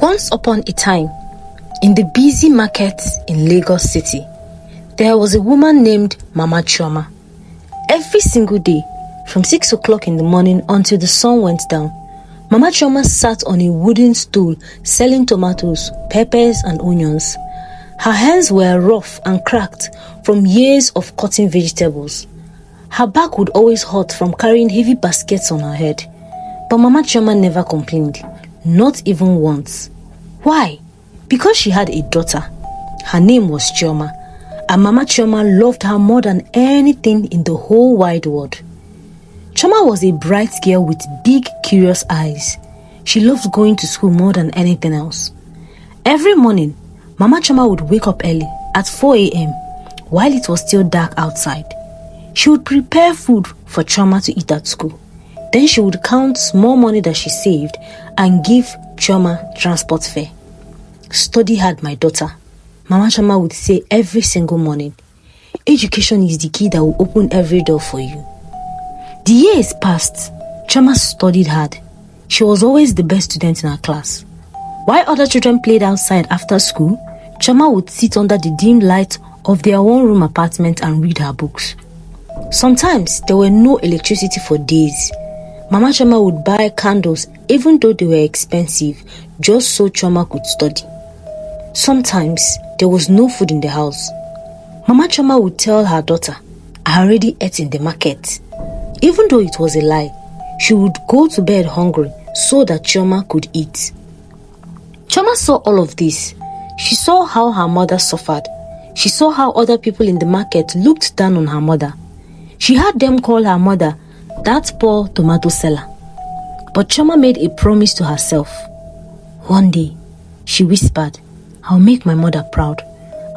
Once upon a time, in the busy market in Lagos City, there was a woman named Mama Chama. Every single day, from 6 o'clock in the morning until the sun went down, Mama Chama sat on a wooden stool selling tomatoes, peppers and onions. Her hands were rough and cracked from years of cutting vegetables. Her back would always hurt from carrying heavy baskets on her head. But Mama Chama never complained, not even once. Why? Because she had a daughter. Her name was Chama, and Mama Chama loved her more than anything in the whole wide world. Chama was a bright girl with big, curious eyes. She loved going to school more than anything else. Every morning, Mama Chama would wake up early at 4 a.m. while it was still dark outside. She would prepare food for Chama to eat at school. Then she would count small money that she saved and give Chama transport fare. "Study hard, my daughter," Mama Chama would say every single morning. "Education is the key that will open every door for you." The years passed. Chama studied hard. She was always the best student in her class. While other children played outside after school, Chama would sit under the dim light of their one-room apartment and read her books. Sometimes there were no electricity for days. Mama Chama would buy candles even though they were expensive, just so Chama could study. Sometimes there was no food in the house. Mama Chama would tell her daughter, "I already ate in the market." Even though it was a lie, she would go to bed hungry so that Chama could eat. Chama saw all of this. She saw how her mother suffered. She saw how other people in the market looked down on her mother. She heard them call her mother that poor tomato seller. But Chama made a promise to herself. One day, she whispered, "I'll make my mother proud.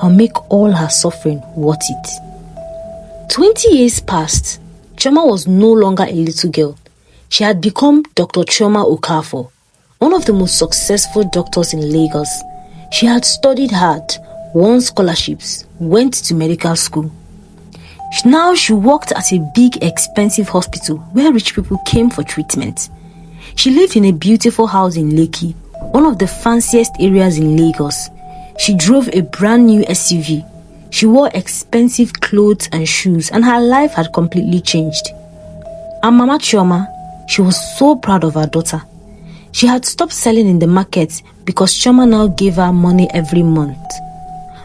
I'll make all her suffering worth it." 20 years passed. Chama was no longer a little girl. She had become Dr. Choma Okafor, one of the most successful doctors in Lagos. She had studied hard, won scholarships, went to medical school. Now she worked at a big, expensive hospital where rich people came for treatment. She lived in a beautiful house in Lekki, one of the fanciest areas in Lagos. She drove a brand new SUV. She wore expensive clothes and shoes, and her life had completely changed. And Mama Choma, she was so proud of her daughter. She had stopped selling in the market because Choma now gave her money every month.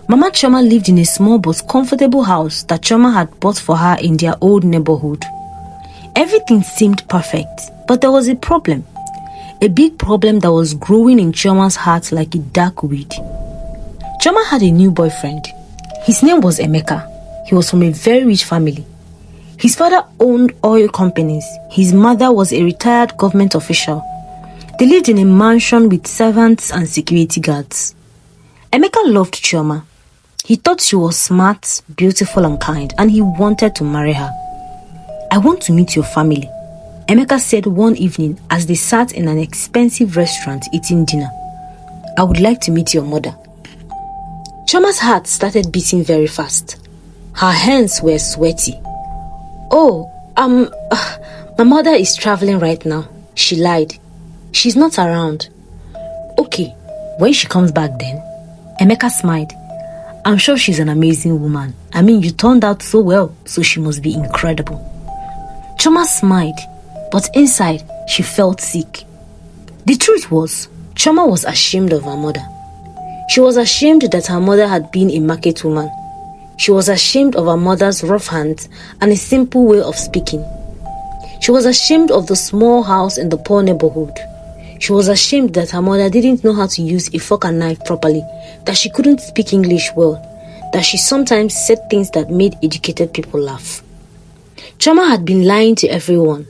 Mama Choma lived in a small but comfortable house that Choma had bought for her in their old neighborhood. Everything seemed perfect, but there was a problem. A big problem that was growing in Choma's heart like a dark weed. Choma had a new boyfriend. His name was Emeka. He was from a very rich family. His father owned oil companies. His mother was a retired government official. They lived in a mansion with servants and security guards. Emeka loved Choma. He thought she was smart, beautiful and kind, and he wanted to marry her. "I want to meet your family," Emeka said one evening as they sat in an expensive restaurant eating dinner. "I would like to meet your mother." Choma's heart started beating very fast. Her hands were sweaty. "Oh, my mother is traveling right now," she lied. "She's not around." "Okay, when she comes back then?" Emeka smiled. "I'm sure she's an amazing woman. I mean, you turned out so well, so she must be incredible." Choma smiled, but inside, she felt sick. The truth was, Choma was ashamed of her mother. She was ashamed that her mother had been a market woman. She was ashamed of her mother's rough hands and a simple way of speaking. She was ashamed of the small house in the poor neighborhood. She was ashamed that her mother didn't know how to use a fork and knife properly, that she couldn't speak English well, that she sometimes said things that made educated people laugh. Chama had been lying to everyone.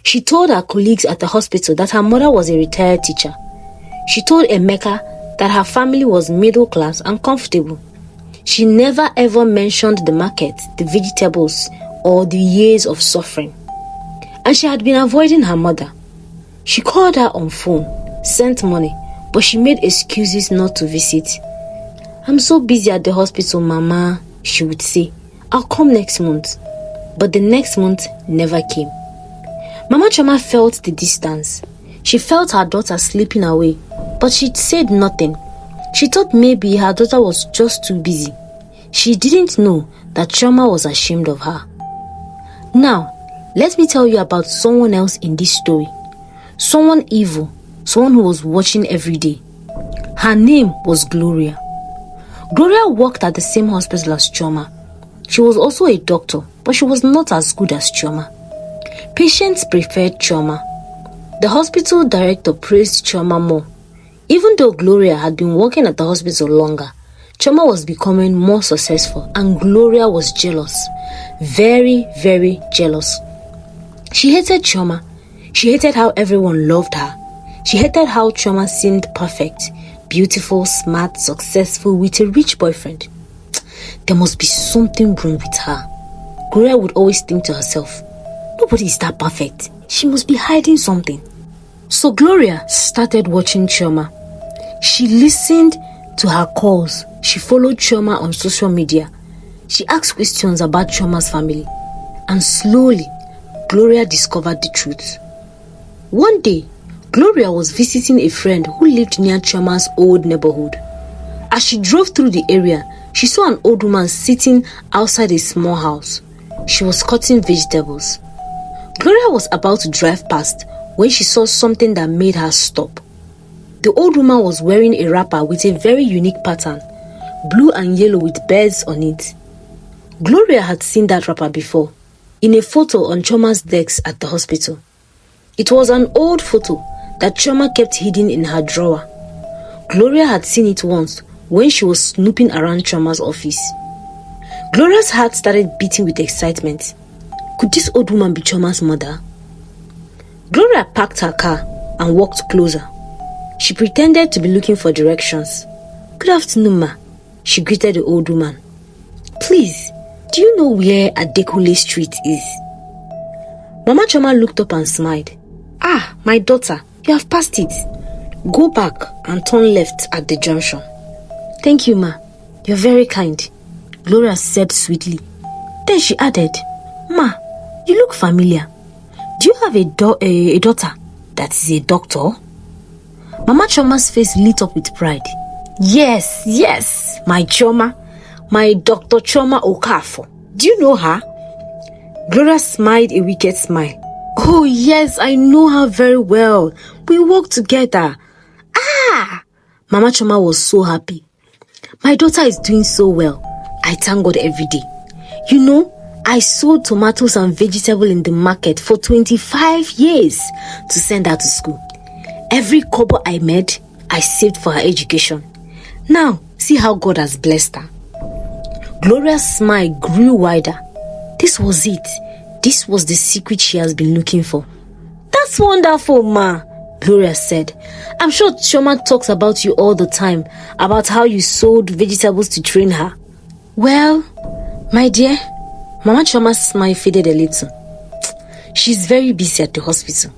She told her colleagues at the hospital that her mother was a retired teacher. She told Emeka that her family was middle class and comfortable. She never ever mentioned the market, the vegetables, or the years of suffering. And she had been avoiding her mother. She called her on phone, sent money, but she made excuses not to visit. "I'm so busy at the hospital, Mama," she would say. "I'll come next month." But the next month never came. Mama Choma felt the distance. She felt her daughter slipping away, but she said nothing. She thought maybe her daughter was just too busy. She didn't know that Chama was ashamed of her. Now, let me tell you about someone else in this story. Someone evil, someone who was watching every day. Her name was Gloria. Gloria worked at the same hospital as Chama. She was also a doctor, but she was not as good as Chama. Patients preferred Chama. The hospital director praised Chama more. Even though Gloria had been working at the hospital longer, Chama was becoming more successful and Gloria was jealous. Very, very jealous. She hated Chama. She hated how everyone loved her. She hated how Chama seemed perfect, beautiful, smart, successful, with a rich boyfriend. There must be something wrong with her. Gloria would always think to herself, nobody is that perfect. She must be hiding something. So Gloria started watching Chama. She listened to her calls. She followed Chama on social media. She asked questions about Chama's family. And slowly, Gloria discovered the truth. One day, Gloria was visiting a friend who lived near Chama's old neighborhood. As she drove through the area, she saw an old woman sitting outside a small house. She was cutting vegetables. Gloria was about to drive past when she saw something that made her stop. The old woman was wearing a wrapper with a very unique pattern, blue and yellow with birds on it. Gloria had seen that wrapper before, in a photo on Chama's desk at the hospital. It was an old photo that Chama kept hidden in her drawer. Gloria had seen it once when she was snooping around Chama's office. Gloria's heart started beating with excitement. Could this old woman be Chama's mother? Gloria parked her car and walked closer. She pretended to be looking for directions. Good afternoon, ma, she greeted the old woman. Please, do you know where Adekule Street is? Mama Chama looked up and smiled. Ah, my daughter, you have passed it. Go back and turn left at the junction. Thank you, ma. You're very kind, Gloria said sweetly. Then she added, Ma, you look familiar. Do you have a daughter that is a doctor? Mama Chama's face lit up with pride. Yes, my Chama, my Dr. Chama Okafor. Do you know her? Gloria smiled a wicked smile. Oh yes, I know her very well. We work together. Ah! Mama Chama was so happy. My daughter is doing so well. I thank God every day. You know, I sold tomatoes and vegetables in the market for 25 years to send her to school. Every kobo I made, I saved for her education. Now, see how God has blessed her. Gloria's smile grew wider. This was it. This was the secret she has been looking for. That's wonderful, ma, Gloria said. I'm sure Chama talks about you all the time, about how you sold vegetables to train her. Well, my dear, Mama Chama's smile faded a little. She's very busy at the hospital.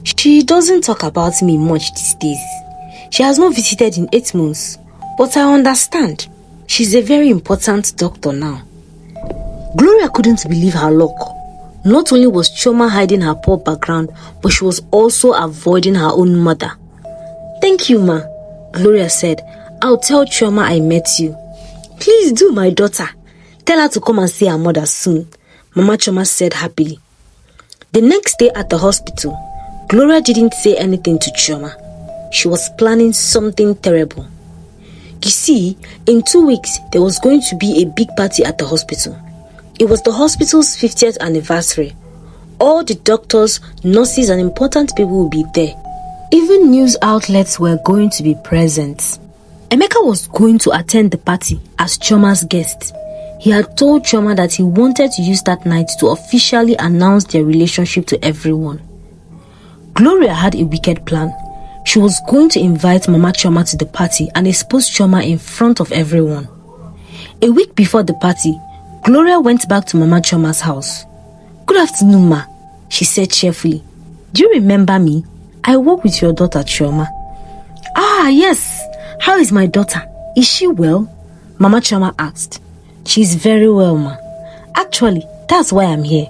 She doesn't talk about me much these days. She has not visited in 8 months, but I understand. She's a very important doctor now. Gloria couldn't believe her luck. Not only was Chama hiding her poor background, but she was also avoiding her own mother. Thank you, ma, Gloria said. I'll tell Chama I met you. Please do, my daughter. Tell her to come and see her mother soon, Mama Chama said happily. The next day at the hospital, Gloria didn't say anything to Chama. She was planning something terrible. You see, in 2 weeks, there was going to be a big party at the hospital. It was the hospital's 50th anniversary. All the doctors, nurses, and important people would be there. Even news outlets were going to be present. Emeka was going to attend the party as Chama's guest. He had told Chama that he wanted to use that night to officially announce their relationship to everyone. Gloria had a wicked plan. She was going to invite Mama Chama to the party and expose Chama in front of everyone. A week before the party, Gloria went back to Mama Chama's house. Good afternoon, ma, she said cheerfully. Do you remember me? I work with your daughter, Chama. Ah, yes. How is my daughter? Is she well? Mama Chama asked. She's very well, ma. Actually, that's why I'm here.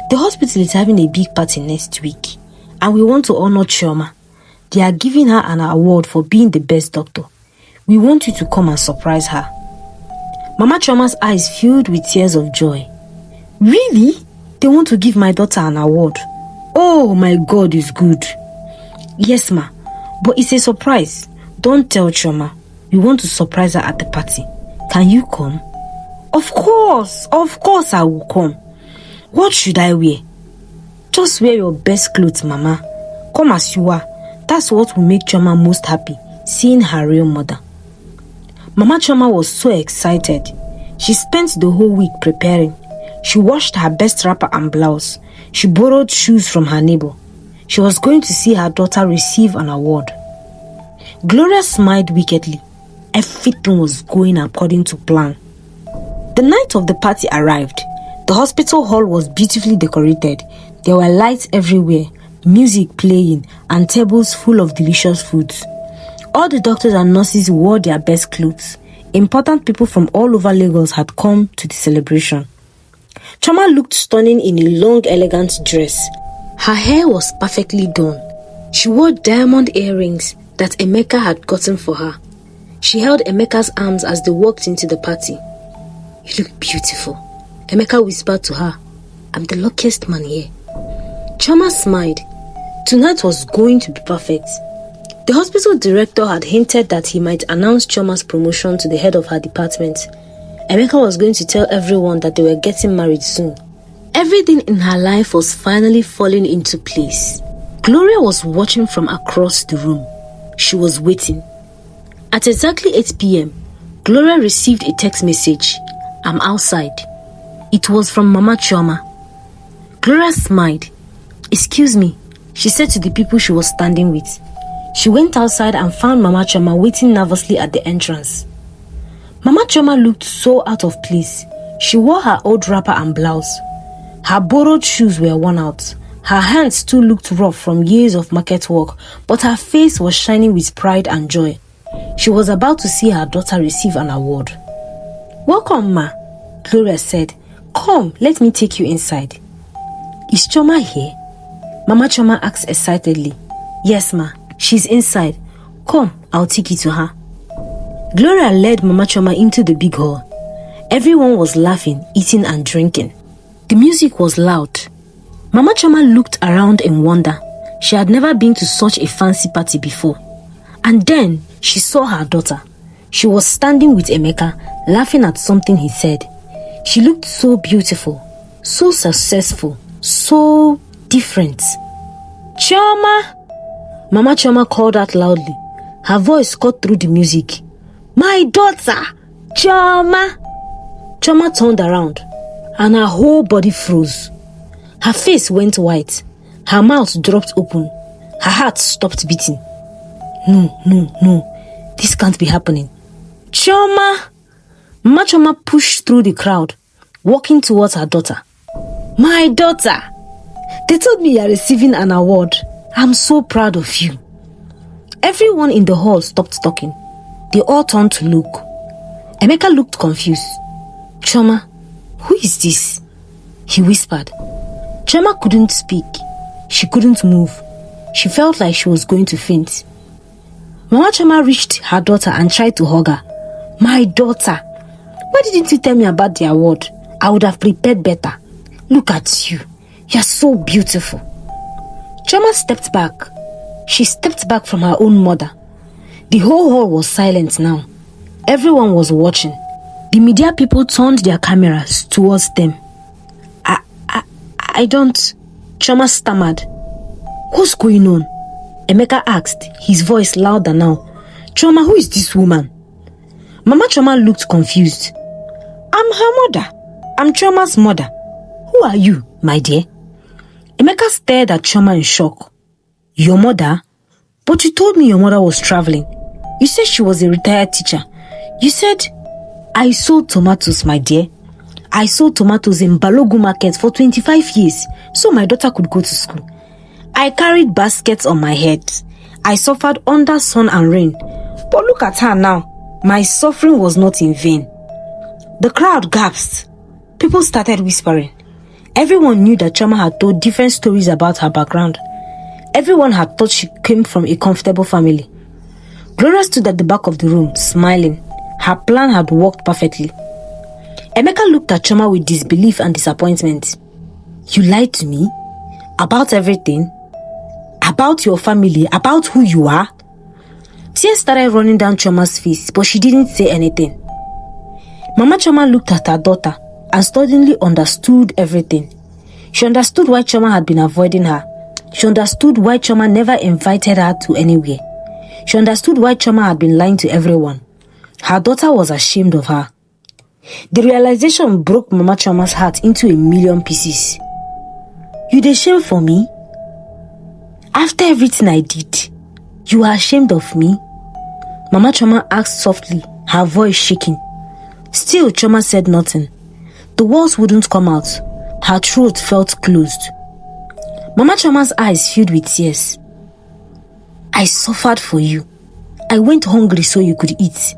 The hospital is having a big party next week. and we want to honor Chama. They are giving her an award for being the best doctor. We want you to come and surprise her." Mama Chama's eyes filled with tears of joy. "Really? They want to give my daughter an award? Oh, my God is good." "Yes, ma, but it's a surprise. Don't tell Chama. We want to surprise her at the party. Can you come?" Of course I will come. What should I wear?" "Just wear your best clothes, Mama. Come as you are. That's what will make Chama most happy, seeing her real mother." Mama Chama was so excited. She spent the whole week preparing. She washed her best wrapper and blouse. She borrowed shoes from her neighbor. She was going to see her daughter receive an award. Gloria smiled wickedly. Everything was going according to plan. The night of the party arrived. The hospital hall was beautifully decorated. There were lights everywhere, music playing, and tables full of delicious foods. All the doctors and nurses wore their best clothes. Important people from all over Lagos had come to the celebration. Chama looked stunning in a long, elegant dress. Her hair was perfectly done. She wore diamond earrings that Emeka had gotten for her. She held Emeka's arms as they walked into the party. "You look beautiful," Emeka whispered to her. "I'm the luckiest man here." Chama smiled. Tonight was going to be perfect. The hospital director had hinted that he might announce Chama's promotion to the head of her department. Emeka was going to tell everyone that they were getting married soon. Everything in her life was finally falling into place. Gloria was watching from across the room. She was waiting. At exactly 8 p.m., Gloria received a text message. "I'm outside." It was from Mama Chama. Gloria smiled. "Excuse me," she said to the people she was standing with. She went outside and found Mama Chama waiting nervously at the entrance. Mama Chama looked so out of place. She wore her old wrapper and blouse. Her borrowed shoes were worn out. Her hands too looked rough from years of market work, but her face was shining with pride and joy. She was about to see her daughter receive an award. "Welcome, Ma," Gloria said. "Come, let me take you inside." "Is Chama here?" Mama Chama asked excitedly. "Yes, Ma, she's inside. Come, I'll take you to her." Gloria led Mama Chama into the big hall. Everyone was laughing, eating and drinking. The music was loud. Mama Chama looked around in wonder. She had never been to such a fancy party before. And then she saw her daughter. She was standing with Emeka, laughing at something he said. She looked so beautiful, so successful, so different. "Chama!" Mama Chama called out loudly. Her voice cut through the music. "My daughter! Chama!" Chama turned around, and her whole body froze. Her face went white. Her mouth dropped open. Her heart stopped beating. No. This can't be happening. "Chama!" Mama Chama pushed through the crowd, walking towards her daughter. "My daughter! They told me you are receiving an award. I'm so proud of you." Everyone in the hall stopped talking. They all turned to look. Emeka looked confused. "Chama, who is this?" he whispered. Chama couldn't speak. She couldn't move. She felt like she was going to faint. Mama Chama reached her daughter and tried to hug her. "My daughter, why didn't you tell me about the award? I would have prepared better. Look at you. You're so beautiful." Chama stepped back. She stepped back from her own mother. The whole hall was silent now. Everyone was watching. The media people turned their cameras towards them. I don't... Chama stammered. "What's going on?" Emeka asked, his voice louder now. "Chama, who is this woman?" Mama Chama looked confused. "I'm her mother. I'm Chama's mother. Who are you, my dear?" Emeka stared at Chama in shock. "Your mother? But you told me your mother was traveling. You said she was a retired teacher. You said..." "I sold tomatoes, my dear. I sold tomatoes in Balogu market for 25 years so my daughter could go to school. I carried baskets on my head. I suffered under sun and rain. But look at her now. My suffering was not in vain." The crowd gasped. People started whispering. Everyone knew that Chama had told different stories about her background. Everyone had thought she came from a comfortable family. Gloria stood at the back of the room, smiling. Her plan had worked perfectly. Emeka looked at Chama with disbelief and disappointment. You lied to me? About everything? About your family? About who you are? Tears started running down Chama's face, but she didn't say anything. Mama Chama looked at her daughter and suddenly understood everything. She understood why Chama had been avoiding her. She understood why Chama never invited her to anywhere. She understood why Chama had been lying to everyone. Her daughter was ashamed of her. The realization broke Mama Chama's heart into a million pieces. You dey shame for me? After everything I did, you are ashamed of me? Mama Chama asked softly, her voice shaking. Still, Chama said nothing. The words wouldn't come out. Her throat felt closed. Mama Chama's eyes filled with tears. I suffered for you. I went hungry so you could eat.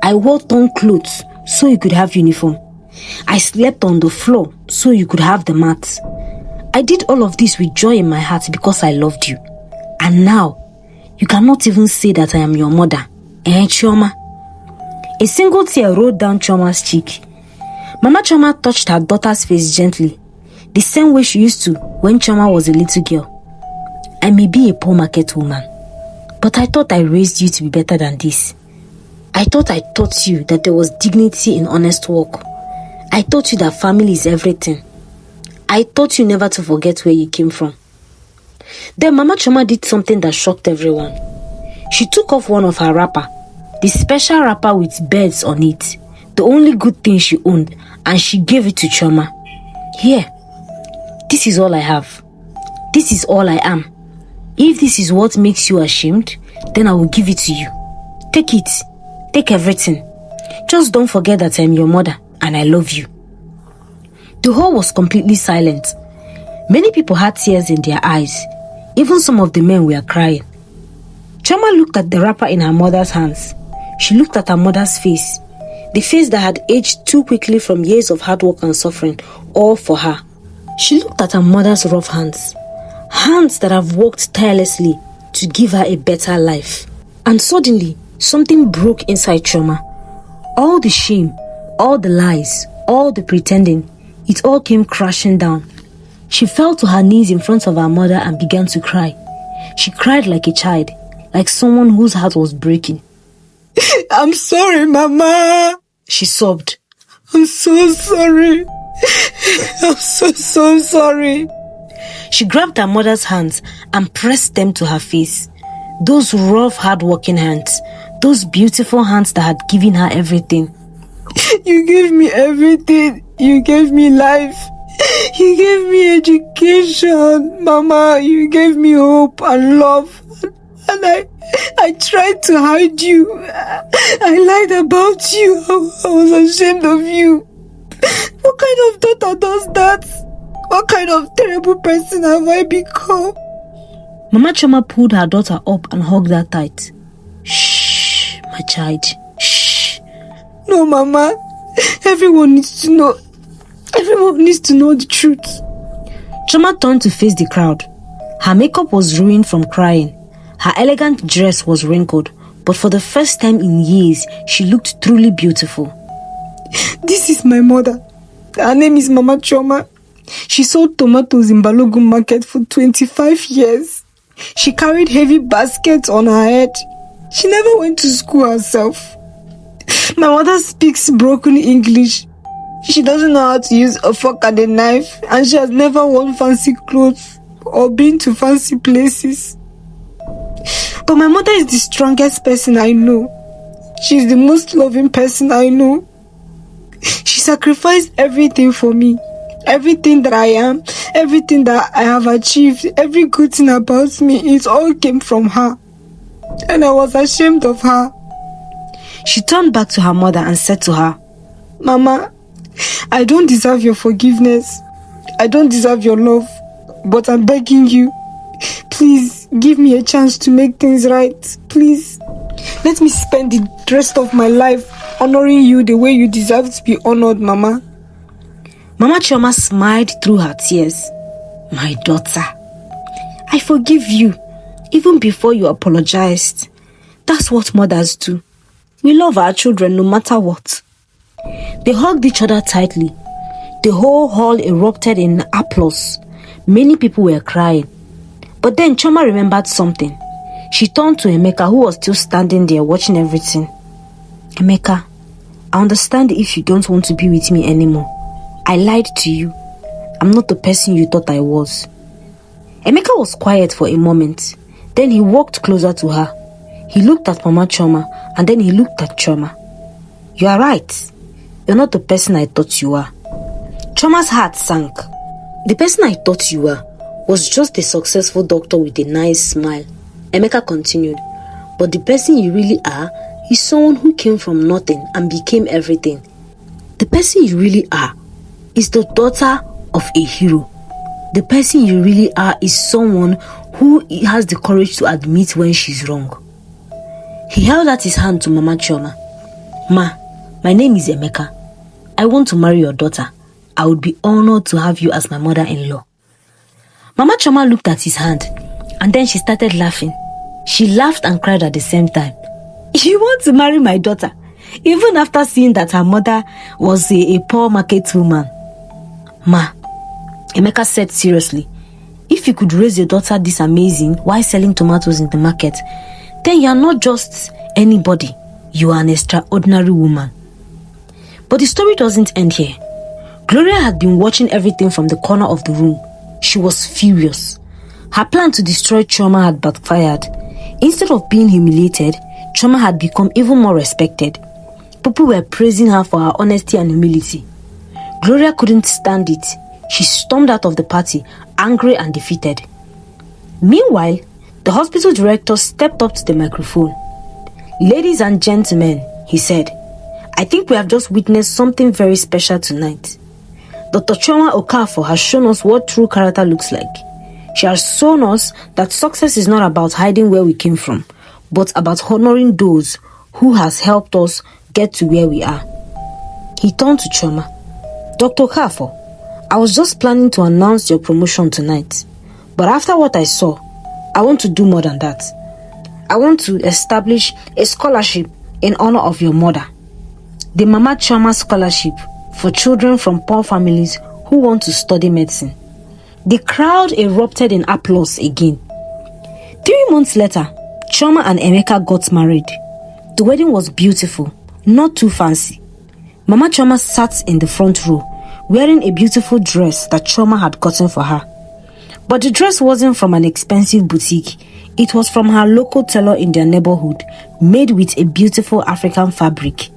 I wore torn clothes so you could have uniform. I slept on the floor so you could have the mat. I did all of this with joy in my heart because I loved you. And now, you cannot even say that I am your mother. Chama? A single tear rolled down Chama's cheek. Mama Chama touched her daughter's face gently, the same way she used to when Chama was a little girl. I may be a poor market woman, but I thought I raised you to be better than this. I thought I taught you that there was dignity in honest work. I taught you that family is everything. I taught you never to forget where you came from. Then Mama Chama did something that shocked everyone. She took off one of her wrapper, the special wrapper with birds on it, the only good thing she owned, and she gave it to Chama. Here, this is all I have. This is all I am. If this is what makes you ashamed, then I will give it to you. Take it. Take everything. Just don't forget that I'm your mother and I love you. The hall was completely silent. Many people had tears in their eyes. Even some of the men were crying. Chama looked at the wrapper in her mother's hands. She looked at her mother's face, the face that had aged too quickly from years of hard work and suffering, all for her. She looked at her mother's rough hands, hands that have worked tirelessly to give her a better life. And suddenly, something broke inside Chama. All the shame, all the lies, all the pretending, it all came crashing down. She fell to her knees in front of her mother and began to cry. She cried like a child, like someone whose heart was breaking. I'm sorry, Mama, she sobbed. I'm so sorry. I'm so sorry. She grabbed her mother's hands and pressed them to her face. Those rough, hard-working hands. Those beautiful hands that had given her everything. You gave me everything. You gave me life. You gave me education. Mama, you gave me hope and love. And I tried to hide you. I lied about you. I was ashamed of you. What kind of daughter does that? What kind of terrible person have I become? Mama Chama pulled her daughter up and hugged her tight. Shh, my child. Shh. No, Mama. Everyone needs to know. Everyone needs to know the truth. Chama turned to face the crowd. Her makeup was ruined from crying. Her elegant dress was wrinkled, but for the first time in years, she looked truly beautiful. This is my mother. Her name is Mama Choma. She sold tomatoes in Balogun market for 25 years. She carried heavy baskets on her head. She never went to school herself. My mother speaks broken English. She doesn't know how to use a fork and a knife, and she has never worn fancy clothes or been to fancy places. But my mother is the strongest person I know. She is the most loving person I know. She sacrificed everything for me. Everything that I am, everything that I have achieved, every good thing about me, it all came from her. And I was ashamed of her. She turned back to her mother and said to her, Mama, I don't deserve your forgiveness. I don't deserve your love. But I'm begging you, please give me a chance to make things right. Please, let me spend the rest of my life honoring you the way you deserve to be honored, Mama. Mama Choma smiled through her tears. My daughter, I forgive you, even before you apologized. That's what mothers do. We love our children no matter what. They hugged each other tightly. The whole hall erupted in applause. Many people were crying. But then Chama remembered something. She turned to Emeka, who was still standing there watching everything. Emeka, I understand if you don't want to be with me anymore. I lied to you. I'm not the person you thought I was. Emeka was quiet for a moment. Then he walked closer to her. He looked at Mama Chama and then he looked at Chama. You are right. You're not the person I thought you were. Chama's heart sank. The person I thought you were was just a successful doctor with a nice smile. Emeka continued, but the person you really are is someone who came from nothing and became everything. The person you really are is the daughter of a hero. The person you really are is someone who has the courage to admit when she's wrong. He held out his hand to Mama Choma. Ma, my name is Emeka. I want to marry your daughter. I would be honored to have you as my mother-in-law. Mama Choma looked at his hand and then she started laughing. She laughed and cried at the same time. You want to marry my daughter? Even after seeing that her mother was a poor market woman. Ma, Emeka said seriously, if you could raise your daughter this amazing while selling tomatoes in the market, then you are not just anybody. You are an extraordinary woman. But the story doesn't end here. Gloria had been watching everything from the corner of the room. She was furious. Her plan to destroy Chama had backfired. Instead of being humiliated, Chama had become even more respected. People were praising her for her honesty and humility. Gloria couldn't stand it. She stormed out of the party, angry and defeated. Meanwhile, the hospital director stepped up to the microphone. Ladies and gentlemen, he said, I think we have just witnessed something very special tonight. Dr. Choma Okafor has shown us what true character looks like. She has shown us that success is not about hiding where we came from, but about honoring those who has helped us get to where we are. He turned to Choma. Dr. Okafor, I was just planning to announce your promotion tonight, but after what I saw, I want to do more than that. I want to establish a scholarship in honor of your mother. The Mama Chama Scholarship for children from poor families who want to study medicine. The crowd erupted in applause again. 3 months later, Chama and Emeka got married. The wedding was beautiful, not too fancy. Mama Chama sat in the front row, wearing a beautiful dress that Chama had gotten for her. But the dress wasn't from an expensive boutique. It was from her local tailor in their neighborhood, made with a beautiful African fabric.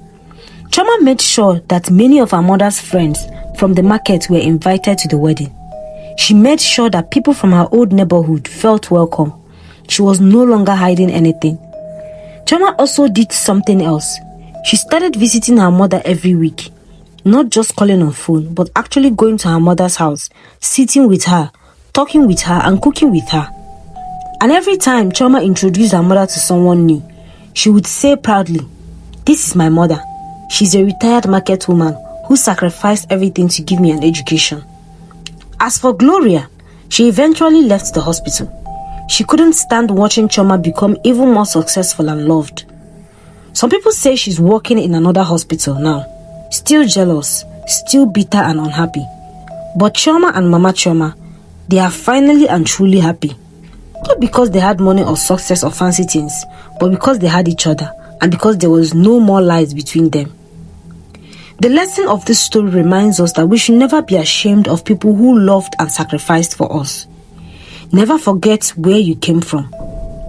Chama made sure that many of her mother's friends from the market were invited to the wedding. She made sure that people from her old neighborhood felt welcome. She was no longer hiding anything. Chama also did something else. She started visiting her mother every week. Not just calling on phone, but actually going to her mother's house, sitting with her, talking with her and cooking with her. And every time Chama introduced her mother to someone new, she would say proudly, "This is my mother. She's a retired market woman who sacrificed everything to give me an education." As for Gloria, she eventually left the hospital. She couldn't stand watching Chama become even more successful and loved. Some people say she's working in another hospital now, still jealous, still bitter and unhappy. But Chama and Mama Chama, they are finally and truly happy. Not because they had money or success or fancy things, but because they had each other and because there was no more lies between them. The lesson of this story reminds us that we should never be ashamed of people who loved and sacrificed for us. Never forget where you came from.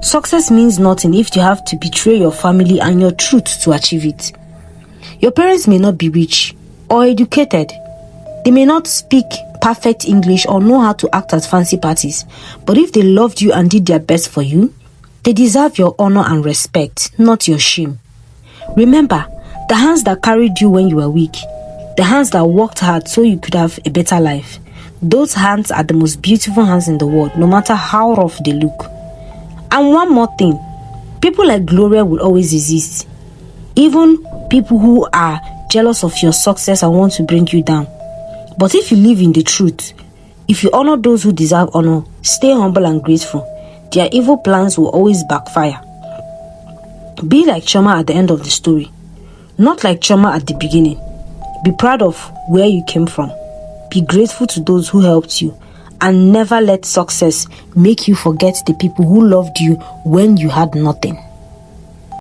Success means nothing if you have to betray your family and your truth to achieve it. Your parents may not be rich or educated. They may not speak perfect English or know how to act at fancy parties, but if they loved you and did their best for you, they deserve your honor and respect, not your shame. Remember, the hands that carried you when you were weak, the hands that worked hard so you could have a better life, those hands are the most beautiful hands in the world, no matter how rough they look. And one more thing, people like Gloria will always exist. Even people who are jealous of your success and want to bring you down. But if you live in the truth, If you honor those who deserve honor, stay humble and grateful, their evil plans will always backfire. Be like Chama at the end of the story, not like Chama at the beginning. Be proud of where you came from. Be grateful to those who helped you, and never let success make you forget the people who loved you when you had nothing.